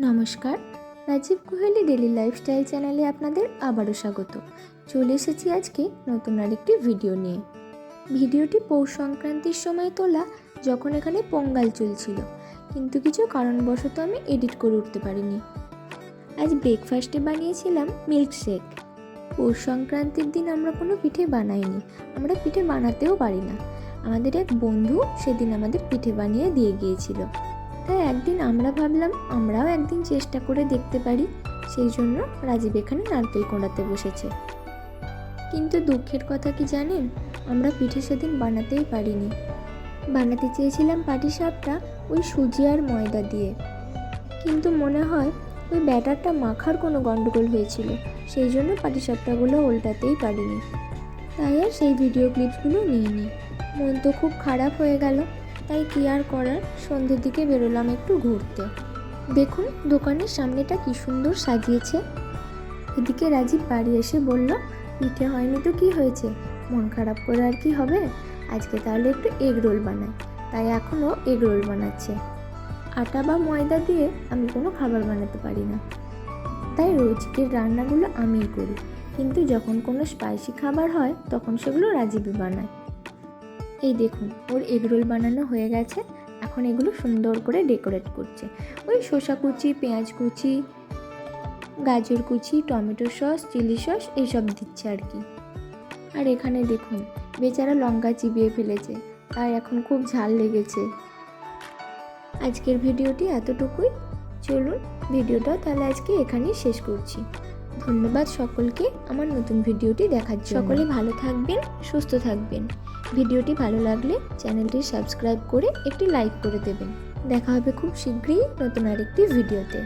নমস্কার, Rajib Kohli daily lifestyle চ্যানেলে আপনাদের আবারও স্বাগত। চলে এসেছি আজকে নতুন আরেকটি ভিডিও নিয়ে। ভিডিওটি পৌষ সংক্রান্তির সময় তোলা, যখন এখানে পোঙ্গাল চলছিল, কিন্তু কিছু কারণবশত আমি এডিট করে উঠতে পারিনি। আজ ব্রেকফাস্টে বানিয়েছিলাম মিল্কশেক। পৌষ সংক্রান্তির দিন আমরা কোনো পিঠে বানাইনি, আমরা পিঠে বানাতেও পারি না। আমাদের এক বন্ধু সেদিন আমাদের পিঠে বানিয়ে দিয়ে গিয়েছিল। তাই একদিন আমরা ভাবলাম আমরাও একদিন চেষ্টা করে দেখতে পারি। সেই জন্য রাজীব এখানে নারকেল কোড়াতে বসেছে। কিন্তু দুঃখের কথা কি জানেন, আমরা পিঠে সেদিন বানাতেই পারিনি। বানাতে চেয়েছিলাম পাটিসাপটা ওই সুজি আর ময়দা দিয়ে, কিন্তু মনে হয় ওই ব্যাটারটা মাখার কোনো গন্ডগোল হয়েছিল, সেই জন্য পাটিসাপটাগুলো উল্টাতেই পারিনি। তাই আর সেই ভিডিও ক্লিপসগুলো নিইনি। মন তো খুব খারাপ হয়ে গেল। তাই কি আর করার, সন্ধ্যের দিকে বেরোলাম একটু ঘুরতে। দেখুন দোকানের সামনেটা কি সুন্দর সাজিয়েছে। এদিকে রাজীব বাড়ি এসে বলল, পিঠে হয়নি তো কি হয়েছে, মন খারাপ করে আর কি হবে, আজকে তাহলে একটু এগ রোল বানাই। তাই এখনও এগ রোল বানাচ্ছে। আটা বা ময়দা দিয়ে আমি কোনো খাবার বানাতে পারি না, তাই রোজকের রান্নাগুলো আমিই করি। কিন্তু যখন কোনো স্পাইসি খাবার হয় তখন সেগুলো রাজীবই বানায়। এই দেখুন ওর এগরোল বানানো হয়ে গেছে। এখন এগুলো সুন্দর করে ডেকোরেট করছে। ওই শসা কুচি, পেঁয়াজ কুচি, গাজর কুচি, টমেটো সস, চিলি সস এইসব দিচ্ছে আর কি। আর এখানে দেখুন বেচারা লঙ্কা চিবিয়ে ফেলেছে, তাই এখন খুব ঝাল লেগেছে। আজকের ভিডিওটি এতটুকুই। চলুন ভিডিওটা তাহলে আজকে এখানেই শেষ করছি। ধন্যবাদ সকলকে আমার নতুন ভিডিওটি দেখার জন্য। সকলে ভালো থাকবেন, সুস্থ থাকবেন। ভিডিওটি ভালো লাগলে চ্যানেলটি সাবস্ক্রাইব করে একটি লাইক করে দেবেন। দেখা হবে খুব শীঘ্রই নতুন আরেকটি ভিডিওতে।